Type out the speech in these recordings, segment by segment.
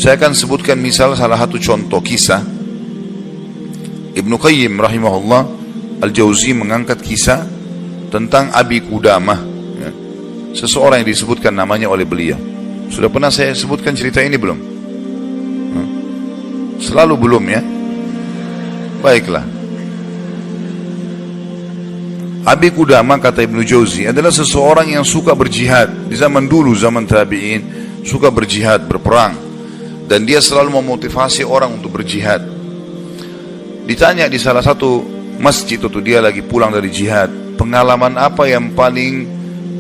Saya akan sebutkan misal salah satu contoh kisah. Ibnu Qayyim rahimahullah Al-Jauzi mengangkat kisah tentang Abi Qudamah, ya. Seseorang yang disebutkan namanya oleh beliau. Sudah pernah saya sebutkan cerita ini belum? Selalu belum, ya. Baiklah. Abi Qudamah, kata Ibnu Jauzi, adalah seseorang yang suka berjihad. Di zaman dulu, zaman tabi'in, suka berjihad, berperang. Dan dia selalu memotivasi orang untuk berjihad. Ditanya di salah satu masjid itu, dia lagi pulang dari jihad, pengalaman apa yang paling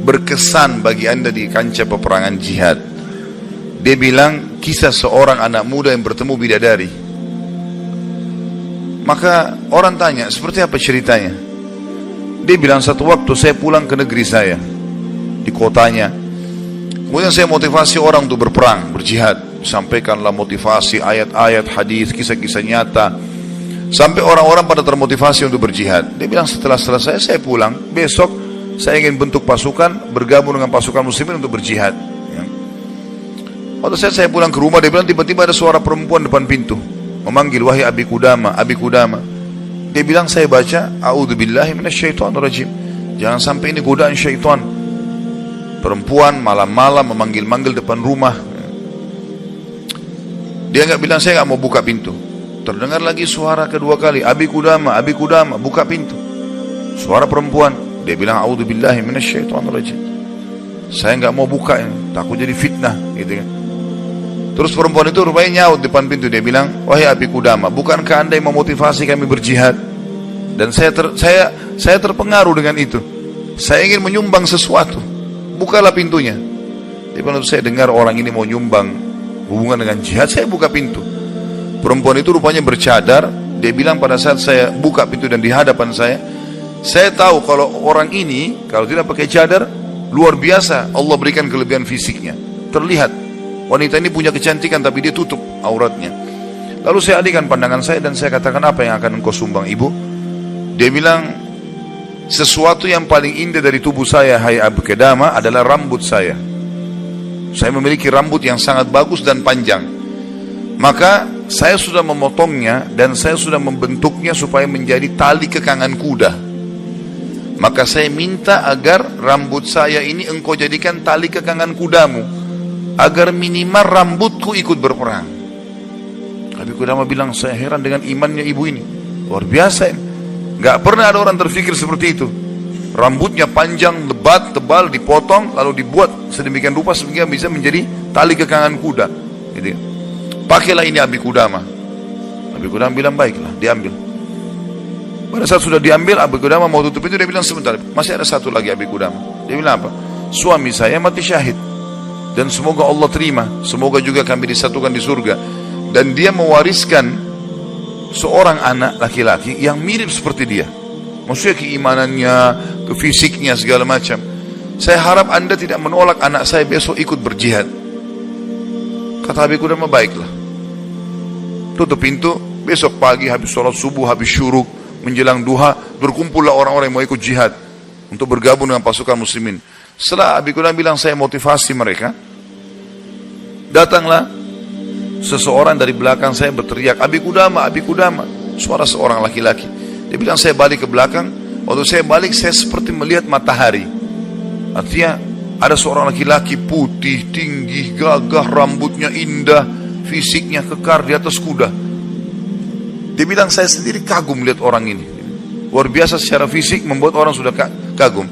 berkesan bagi anda di kancah peperangan jihad? Dia bilang, kisah seorang anak muda yang bertemu bidadari. Maka orang tanya, seperti apa ceritanya? Dia bilang, satu waktu saya pulang ke negeri saya, di kotanya. Kemudian saya motivasi orang untuk berperang, berjihad. Sampaikanlah motivasi, ayat-ayat, hadis, kisah-kisah nyata. Sampai orang-orang pada termotivasi untuk berjihad. Dia bilang, setelah selesai saya pulang, besok saya ingin bentuk pasukan, bergabung dengan pasukan muslimin untuk berjihad, ya. Waktu saya pulang ke rumah, dia bilang tiba-tiba ada suara perempuan depan pintu memanggil, wahai Abi Qudamah, Abi Qudamah. Dia bilang, saya baca, a'udzubillahi minasyaitonirrajim. Jangan sampai ini godaan syaitan. Perempuan malam-malam memanggil-manggil depan rumah. Dia enggak bilang, saya enggak mau buka pintu. Terdengar lagi suara kedua kali, Abi Qudamah, Abi Qudamah, buka pintu. Suara perempuan. Dia bilang, a'udzubillahi minasyaitonirrajim. Saya enggak mau buka ini, takut jadi fitnah, gitu kan. Terus perempuan itu rupanya nyaut depan pintu. Dia bilang, wahai Abi Qudamah, bukankah anda yang memotivasi kami berjihad? Dan saya terpengaruh dengan itu. Saya ingin menyumbang sesuatu. Bukalah pintunya. Dia bilang, saya dengar orang ini mau nyumbang hubungan dengan jihad, saya buka pintu. Perempuan itu rupanya bercadar. Dia bilang, pada saat saya buka pintu dan di hadapan saya tahu kalau orang ini kalau tidak pakai cadar, luar biasa Allah berikan kelebihan fisiknya. Terlihat wanita ini punya kecantikan, tapi dia tutup auratnya. Lalu saya alihkan pandangan saya dan saya katakan, apa yang akan engkau sumbang, ibu? Dia bilang, sesuatu yang paling indah dari tubuh saya, hai Abi Qudamah, adalah rambut saya. Saya memiliki rambut yang sangat bagus dan panjang. Maka saya sudah memotongnya dan saya sudah membentuknya supaya menjadi tali kekangan kuda. Maka saya minta agar rambut saya ini engkau jadikan tali kekangan kudamu, agar minimal rambutku ikut berperang. Abi Qudamah bilang, saya heran dengan imannya ibu ini. Luar biasa ini. Gak pernah ada orang terfikir seperti itu. Rambutnya panjang, lebat, tebal, dipotong, lalu dibuat sedemikian rupa sehingga bisa menjadi tali kekangan kuda, gitu. Pakailah ini Abi Qudamah. Abi Qudamah bilang, baiklah, diambil. Pada saat sudah diambil, Abi Qudamah mau tutup itu, dia bilang, sebentar, masih ada satu lagi Abi Qudamah. Dia bilang apa? Suami saya mati syahid, dan semoga Allah terima, semoga juga kami disatukan di surga. Dan dia mewariskan seorang anak laki-laki yang mirip seperti dia. Maksudnya keimanannya, kefisiknya, segala macam. Saya harap anda tidak menolak anak saya besok ikut berjihad. Kata Abi Qudamah, baiklah. Tutup pintu. Besok pagi habis sholat subuh, habis syuruk, menjelang duha, berkumpullah orang-orang yang mau ikut jihad untuk bergabung dengan pasukan muslimin. Setelah Abi Qudamah bilang, saya motivasi mereka, datanglah seseorang dari belakang saya berteriak, Abi Qudamah, Abi Qudamah. Suara seorang laki-laki. Dia bilang, saya balik ke belakang. Waktu saya balik, saya seperti melihat matahari. Artinya ada seorang laki-laki putih, tinggi, gagah, rambutnya indah, fisiknya kekar di atas kuda. Dia bilang, saya sendiri kagum lihat orang ini. Luar biasa secara fisik, membuat orang sudah kagum.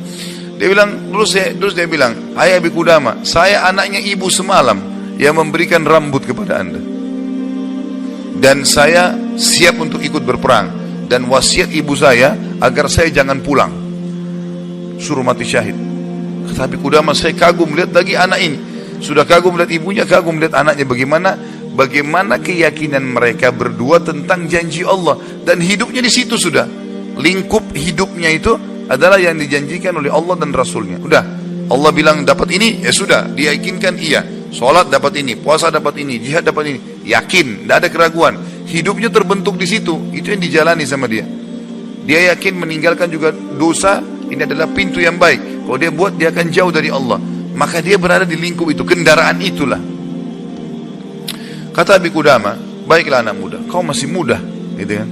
Dia bilang, terus dia bilang, hai Abi Qudamah, saya anaknya ibu semalam yang memberikan rambut kepada anda. Dan saya siap untuk ikut berperang. Dan wasiat ibu saya agar saya jangan pulang, suruh mati syahid. Kata Abi Qudamah, saya kagum lihat lagi anak ini. Sudah kagum lihat ibunya, kagum lihat anaknya. Bagaimana keyakinan mereka berdua tentang janji Allah. Dan hidupnya di situ sudah. Lingkup hidupnya itu adalah yang dijanjikan oleh Allah dan Rasulnya. Udah, Allah bilang dapat ini, ya sudah, diyakinkan iya. Sholat dapat ini, puasa dapat ini, jihad dapat ini. Yakin, tidak ada keraguan. Hidupnya terbentuk di situ. Itu yang dijalani sama dia. Dia yakin meninggalkan juga dosa, ini adalah pintu yang baik. Kalau dia buat, dia akan jauh dari Allah. Maka dia berada di lingkup itu, kendaraan itulah. Kata Abi Qudamah, baiklah anak muda, kau masih muda, gitu kan.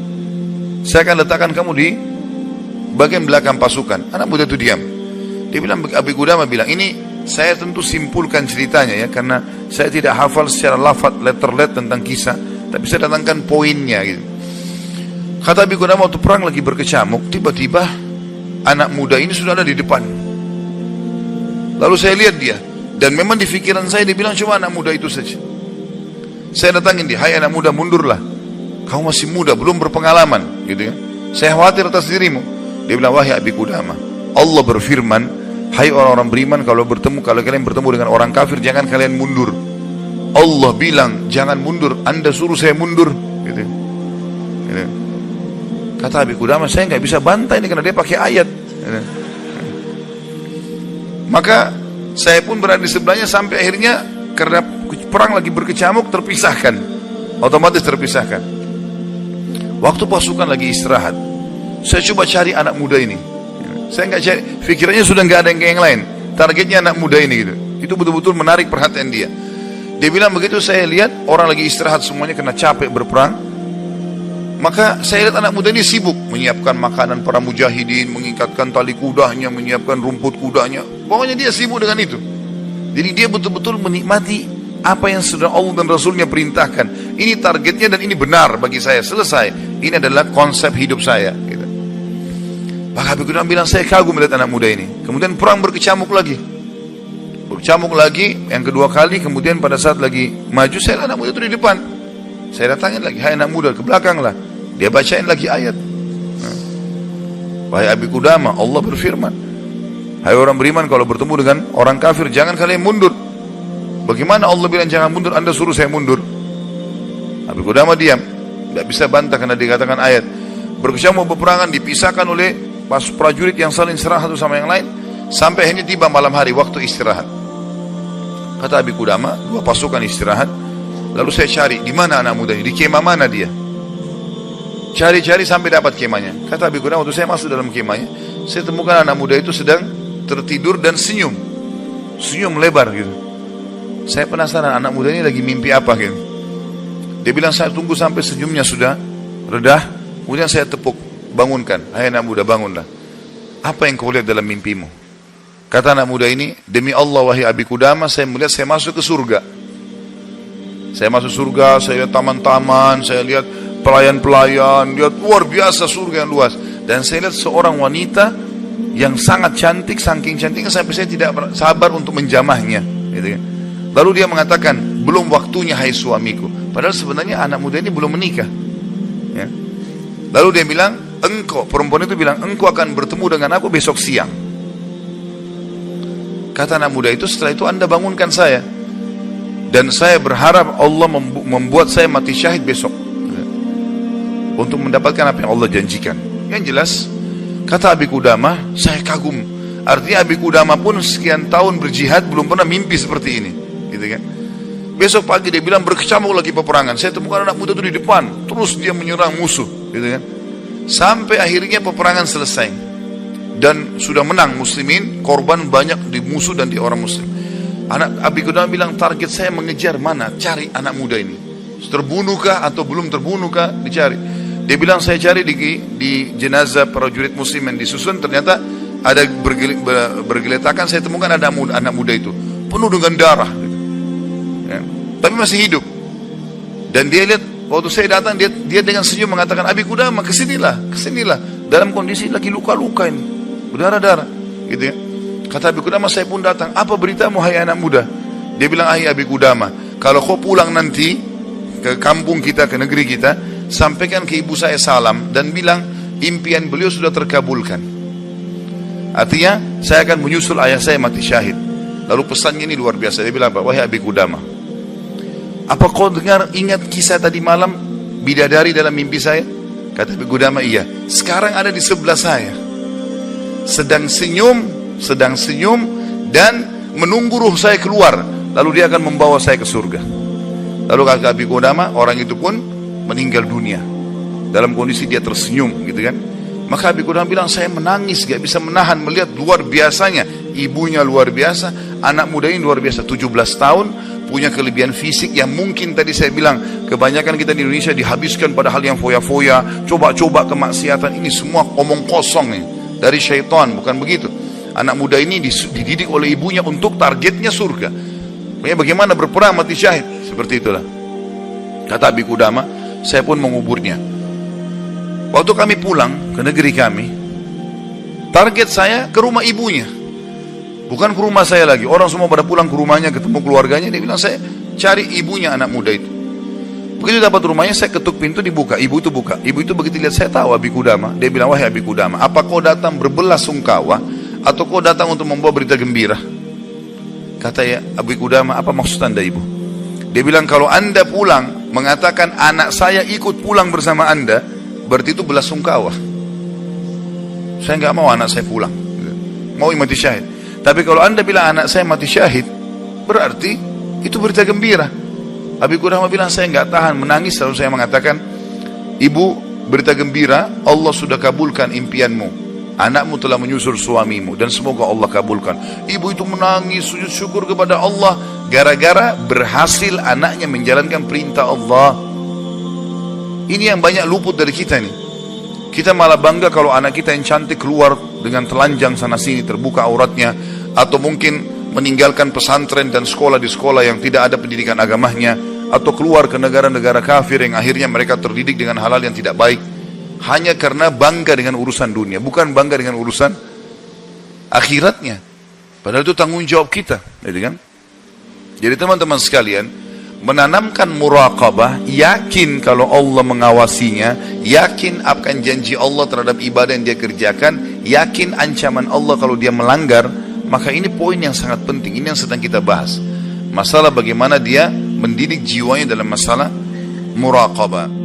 Saya akan letakkan kamu di bagian belakang pasukan. Anak muda itu diam. Dia bilang, Abi Qudamah bilang, ini saya tentu simpulkan ceritanya ya, karena saya tidak hafal secara lafaz letter tentang kisah, tapi saya datangkan poinnya gitu. Kata Abi Qudamah, waktu perang lagi berkecamuk, tiba-tiba anak muda ini sudah ada di depan. Lalu saya lihat dia, dan memang di pikiran saya dia bilang cuma anak muda itu saja. Saya datangin dia, hai anak muda, mundurlah. Kau masih muda, belum berpengalaman, gitu kan. Saya khawatir atas dirimu. Dia bilang, wahai Abi Qudamah, Allah berfirman, hai orang-orang beriman, kalau kalian bertemu dengan orang kafir, jangan kalian mundur. Allah bilang, jangan mundur, Anda suruh saya mundur, gitu. Gitu. Kata Abi Qudamah, saya nggak bisa bantah ini karena dia pakai ayat. Gitu. Maka saya pun berada di sebelahnya sampai akhirnya karena perang lagi berkecamuk terpisahkan, otomatis terpisahkan. Waktu pasukan lagi istirahat, saya coba cari anak muda ini. Saya nggak cari, pikirannya sudah nggak ada yang lain. Targetnya anak muda ini gitu. Itu betul-betul menarik perhatian dia. Dia bilang begitu saya lihat orang lagi istirahat semuanya karena capek berperang. Maka saya lihat anak muda ini sibuk menyiapkan makanan para mujahidin, mengikatkan tali kudanya, menyiapkan rumput kudanya. Pokoknya dia sibuk dengan itu. Jadi dia betul-betul menikmati apa yang sudah Allah dan Rasulnya perintahkan. Ini targetnya dan ini benar bagi saya. Selesai. Ini adalah konsep hidup saya. Gitu. Maka Abi Qudamah bilang, saya kagum melihat anak muda ini. Kemudian perang berkecamuk lagi. Berkecamuk lagi, yang kedua kali. Kemudian pada saat lagi maju, saya lihat anak muda itu di depan. Saya datangin lagi, hai anak muda, ke belakang lah. Dia bacain lagi ayat. Wahai Abi Qudamah, Allah berfirman, hai orang beriman, kalau bertemu dengan orang kafir, jangan kalian mundur. Bagaimana Allah bilang jangan mundur, Anda suruh saya mundur? Abi Qudamah diam, tidak bisa bantah karena dikatakan ayat. Berkecamuk peperangan, dipisahkan oleh prajurit yang saling serang satu sama yang lain, sampai akhirnya tiba malam hari, waktu istirahat. Kata Abi Qudamah, dua pasukan istirahat. Lalu saya cari, di mana anak muda ini? Di kemah mana dia? Cari-cari sampai dapat kemahnya. Kata Abi Qudamah, waktu saya masuk dalam kemahnya, saya temukan anak muda itu sedang tertidur dan senyum. Senyum lebar gitu. Saya penasaran anak muda ini lagi mimpi apa gitu. Dia bilang, saya tunggu sampai senyumnya sudah redah, kemudian saya tepuk, bangunkan. Hai anak muda, bangunlah. Apa yang kau lihat dalam mimpimu? Kata anak muda ini, demi Allah wahai Abi Qudamah, saya melihat saya masuk ke surga. Saya masuk surga, saya lihat taman-taman, saya lihat pelayan-pelayan, lihat luar biasa surga yang luas. Dan saya lihat seorang wanita yang sangat cantik, saking cantiknya sampai saya tidak sabar untuk menjamahnya. Gitu kan. Lalu dia mengatakan, belum waktunya hai suamiku. Padahal sebenarnya anak muda ini belum menikah. Ya. Lalu dia bilang, engkau, perempuan itu bilang, engkau akan bertemu dengan aku besok siang. Kata anak muda itu, setelah itu Anda bangunkan saya. Dan saya berharap Allah membuat saya mati syahid besok. Untuk mendapatkan apa yang Allah janjikan. Yang jelas, kata Abi Qudamah, saya kagum. Artinya Abi Qudamah pun sekian tahun berjihad, belum pernah mimpi seperti ini. Gitu kan. Besok pagi dia bilang berkecamuk lagi peperangan. Saya temukan anak muda itu di depan. Terus dia menyerang musuh. Gitu kan. Sampai akhirnya peperangan selesai. Dan sudah menang muslimin, korban banyak di musuh dan di orang muslim. Anak Abi Qudamah bilang, target saya mengejar mana? Cari anak muda ini. Terbunuhkah atau belum terbunuhkah? Dicari. Dia bilang, saya cari di jenazah prajurit muslim yang disusun. Ternyata ada bergeletakan. Saya temukan ada anak muda itu. Penuh dengan darah. Gitu. Ya. Tapi masih hidup. Dan dia lihat, waktu saya datang, dia dengan senyum mengatakan, Abi Qudamah, kesinilah. Dalam kondisi lagi luka-luka ini. Berdarah-darah. Gitu ya. Kata Abi Qudamah, saya pun datang. Apa beritamu hai anak muda? Dia bilang, hai Abi Qudamah, kalau kau pulang nanti ke kampung kita, ke negeri kita, sampaikan ke ibu saya salam dan bilang impian beliau sudah terkabulkan. Artinya saya akan menyusul ayah saya mati syahid. Lalu pesannya ini luar biasa. Dia bilang apa? Wahai Abi Qudamah, apa kau ingat kisah tadi malam bidadari dalam mimpi saya? Kata Abi Qudamah, iya. Sekarang ada di sebelah saya, sedang senyum dan menunggu ruh saya keluar, lalu dia akan membawa saya ke surga. Lalu kata Abi Qudamah, orang itu pun meninggal dunia dalam kondisi dia tersenyum, gitu kan. Maka Abi Qudamah bilang, saya menangis, gak bisa menahan melihat luar biasanya. Ibunya luar biasa, anak muda ini luar biasa, 17 tahun, punya kelebihan fisik yang mungkin tadi saya bilang, kebanyakan kita di Indonesia dihabiskan pada hal yang foya-foya, coba-coba kemaksiatan, ini semua omong kosong nih, dari syaitan, bukan begitu. Anak muda ini dididik oleh ibunya untuk targetnya surga. Bagaimana berperang mati syahid, seperti itulah. Kata Abi Qudamah, saya pun menguburnya. Waktu kami pulang ke negeri kami, target saya ke rumah ibunya, bukan ke rumah saya lagi. Orang semua pada pulang ke rumahnya, ketemu keluarganya. Dia bilang, saya cari ibunya anak muda itu. Begitu dapat rumahnya, saya ketuk pintu, dibuka. Ibu itu buka. Ibu itu begitu lihat saya tahu Abi Qudamah. Dia bilang, wahai Abi Qudamah, apa kau datang berbelas sungkawa atau kau datang untuk membawa berita gembira? Kata ya Abi Qudamah, apa maksud anda ibu? Dia bilang, kalau anda pulang mengatakan anak saya ikut pulang bersama anda, berarti itu belas sungkawa. Saya nggak mau anak saya pulang, mau mati syahid. Tapi kalau anda bilang anak saya mati syahid, berarti itu berita gembira. Abi Qudamah bilang, saya nggak tahan menangis. Lalu saya mengatakan, ibu, berita gembira, Allah sudah kabulkan impianmu. Anakmu telah menyusul suamimu dan semoga Allah kabulkan. Ibu itu menangis, sujud syukur kepada Allah gara-gara berhasil anaknya menjalankan perintah Allah. Ini yang banyak luput dari kita nih. Kita malah bangga kalau anak kita yang cantik keluar dengan telanjang sana sini, terbuka auratnya, atau mungkin meninggalkan pesantren dan sekolah di sekolah yang tidak ada pendidikan agamanya, atau keluar ke negara-negara kafir yang akhirnya mereka terdidik dengan hal-hal yang tidak baik, hanya karena bangga dengan urusan dunia, bukan bangga dengan urusan akhiratnya. Padahal itu tanggung jawab kita, gitu kan? Jadi teman-teman sekalian, menanamkan muraqabah, yakin kalau Allah mengawasinya, yakin akan janji Allah terhadap ibadah yang dia kerjakan, yakin ancaman Allah kalau dia melanggar. Maka ini poin yang sangat penting, ini yang sedang kita bahas. Masalah bagaimana dia mendidik jiwanya dalam masalah muraqabah.